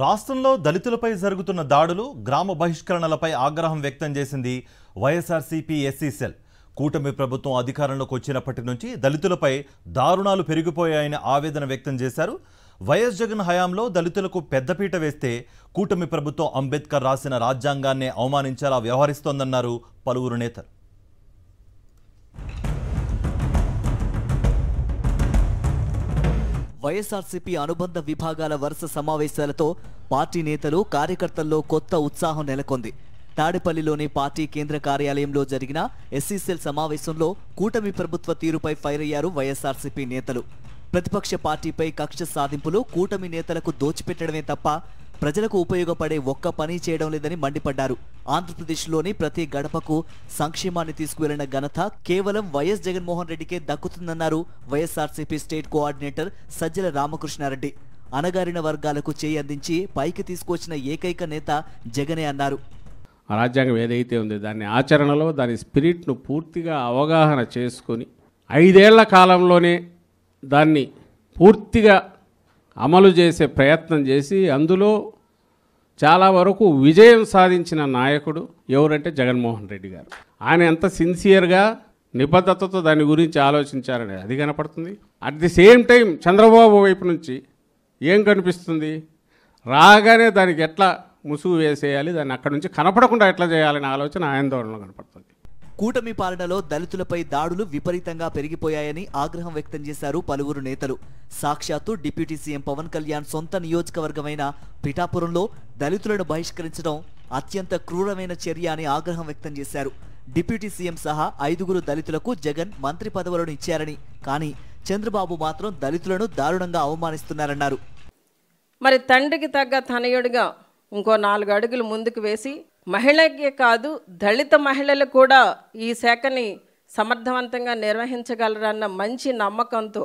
రాష్ట్రంలో దళితులపై జరుగుతున్న దాడులు, గ్రామ బహిష్కరణలపై ఆగ్రహం వ్యక్తం చేసింది వైఎస్ఆర్సీపీ ఎస్సీ సెల్. కూటమి ప్రభుత్వం అధికారంలోకి వచ్చినప్పటి నుంచి దళితులపై దారుణాలు పెరిగిపోయాయని ఆవేదన వ్యక్తం చేశారు. వైఎస్ జగన్ హయాంలో దళితులకు పెద్దపీట వేస్తే కూటమి ప్రభుత్వం అంబేద్కర్ రాసిన రాజ్యాంగాన్నే అవమానించేలా వ్యవహరిస్తోందన్నారు పలువురు నేతలు. వైఎస్ఆర్సీపీ అనుబంధ విభాగాల వరుస సమావేశాలతో పార్టీ నేతలు, కార్యకర్తల్లో కొత్త ఉత్సాహం నెలకొంది. తాడేపల్లిలోని పార్టీ కేంద్ర కార్యాలయంలో జరిగిన ఎస్సీ సెల్ సమావేశంలో కూటమి ప్రభుత్వ తీరుపై ఫైర్ అయ్యారు వైఎస్ఆర్సీపీ నేతలు. ప్రతిపక్ష పార్టీపై కక్ష సాధింపులు, కూటమి నేతలకు దోచిపెట్టడమే తప్ప ప్రజలకు ఉపయోగపడే ఒక్క పని చేయడం లేదని మండిపడ్డారు. ఆంధ్రప్రదేశ్లోని ప్రతి గడపకు సంక్షేమాన్ని తీసుకువెళ్లిన ఘనత కేవలం వైఎస్ జగన్మోహన్ రెడ్డికే దక్కుతుందన్నారు వైఎస్ఆర్సీపీ స్టేట్ కోఆర్డినేటర్ సజ్జల రామకృష్ణారెడ్డి. అణగారిన వర్గాలకు చేయి అందించి పైకి తీసుకొచ్చిన ఏకైక నేత జగనే అన్నారు. రాజ్యాంగం ఏదైతే ఉందో దాన్ని ఆచరణలో దాని స్పిరిట్ను పూర్తిగా అవగాహన చేసుకొని 5 ఏళ్ల కాలంలోనే దాన్ని పూర్తిగా అమలు చేసే ప్రయత్నం చేసి అందులో చాలా వరకు విజయం సాధించిన నాయకుడు ఎవరంటే జగన్మోహన్ రెడ్డి గారు. ఆయన ఎంత సిన్సియర్గా నిబద్ధతతో దాని గురించి ఆలోచించారని అది కనపడుతుంది. At the same time Chandrababu వైపు నుంచి ఏం కనిపిస్తుంది, రాగానే దానికి ఎట్లా ముసుగు వేసేయాలి, దాన్ని అక్కడి నుంచి కనపడకుండా ఎట్లా చేయాలనే ఆలోచన ఆందోళనలో కనపడుతుంది. కూటమి పాలనలో దళితులపై దాడులు విపరీతంగా పెరిగిపోయాయని ఆగ్రహం వ్యక్తం చేశారు పలువురు నేతలు. సాక్షాత్తు డిప్యూటీ సీఎం పవన్ కళ్యాణ్ సొంత నియోజకవర్గమైన పిఠాపురంలో దళితులను బహిష్కరించడం అత్యంత క్రూరమైన చర్య అని ఆగ్రహం వ్యక్తం చేశారు. డిప్యూటీ సీఎం సహా 5గురు దళితులకు జగన్ మంత్రి పదవులను ఇచ్చారని, కానీ చంద్రబాబు మాత్రం దళితులను దారుణంగా అవమానిస్తున్నారన్నారు. మరి తండ్రికి తగ్గ తనయుడిగా ఇంకో 4 అడుగులు ముందుకు వేసి మహిళకే కాదు దళిత మహిళలు కూడా ఈ శాఖని సమర్థవంతంగా నిర్వహించగలరన్న మంచి నమ్మకంతో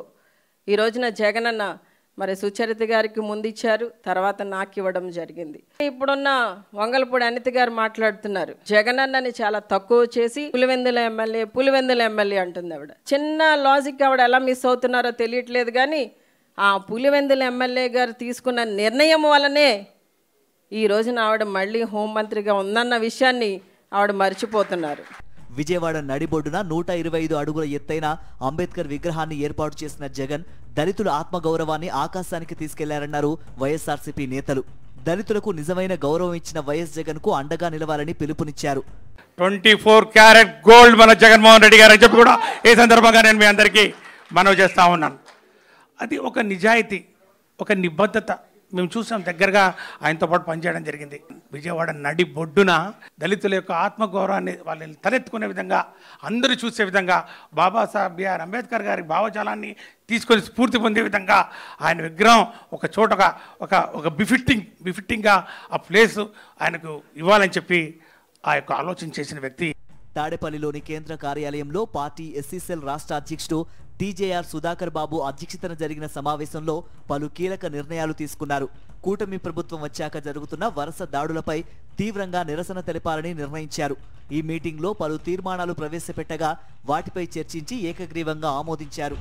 ఈ రోజున జగనన్న మరి సుచరిత గారికి ముందిచ్చారు, తర్వాత నాకు ఇవ్వడం జరిగింది. ఇప్పుడున్న వంగలపూడి అనిత గారు మాట్లాడుతున్నారు, జగనన్నని చాలా తక్కువ చేసి పులివెందుల ఎమ్మెల్యే అంటుంది ఆవిడ. చిన్న లాజిక్ ఆవిడ ఎలా మిస్ అవుతున్నారో తెలియట్లేదు, కానీ ఆ పులివెందుల ఎమ్మెల్యే గారు తీసుకున్న నిర్ణయం వల్లనే ఈ రోజున ఆవిడ మళ్ళీ హోంమంత్రిగా ఉందన్న విషయాన్ని ఆవిడ మర్చిపోతున్నారు. విజయవాడ నడిబొడ్డున 125 అడుగుల ఎత్తైన అంబేద్కర్ విగ్రహాన్ని ఏర్పాటు చేసిన జగన్ దళితుల ఆత్మగౌరవాన్ని ఆకాశానికి తీసుకెళ్లారన్నారు వైఎస్ఆర్సీపీ నేతలు. దళితులకు నిజమైన గౌరవం ఇచ్చిన వైఎస్ జగన్ కు అండగా నిలవాలని పిలుపునిచ్చారు. 24 క్యారెట్ గోల్డ్ మన జగన్మోహన్ రెడ్డి గారు అని చెప్పి కూడా ఈ సందర్భంగా నేను మీ అందరికీ మనవి చేస్తా ఉన్నాను. అది ఒక నిజాయితీ, ఒక నిబద్ధత మేము చూసాం, దగ్గరగా ఆయనతో పాటు పనిచేయడం జరిగింది. విజయవాడ నడి బొడ్డున దళితుల యొక్క ఆత్మగౌరవాన్ని వాళ్ళని తలెత్తుకునే విధంగా, అందరూ చూసే విధంగా, బాబాసాహెబ్ బిఆర్ అంబేద్కర్ గారి భావజాలాన్ని తీసుకొని స్ఫూర్తి పొందే విధంగా ఆయన విగ్రహం ఒక చోటగా ఒక బిఫిట్టింగ్గా ఆ ప్లేస్ ఆయనకు ఇవ్వాలని చెప్పి ఆ యొక్క ఆలోచన చేసిన వ్యక్తి. తాడేపల్లిలోని కేంద్ర కార్యాలయంలో పార్టీ ఎస్సీ సెల్ రాష్ట్ర అధ్యక్షుడు టీజేఆర్ సుధాకర్ బాబు అధ్యక్షతన జరిగిన సమావేశంలో పలు కీలక నిర్ణయాలు తీసుకున్నారు. కూటమి ప్రభుత్వం వచ్చాక జరుగుతున్న వరుస దాడులపై తీవ్రంగా నిరసన తెలిపాలని నిర్ణయించారు. ఈ మీటింగ్లో పలు తీర్మానాలు ప్రవేశపెట్టగా వాటిపై చర్చించి ఏకగ్రీవంగా ఆమోదించారు.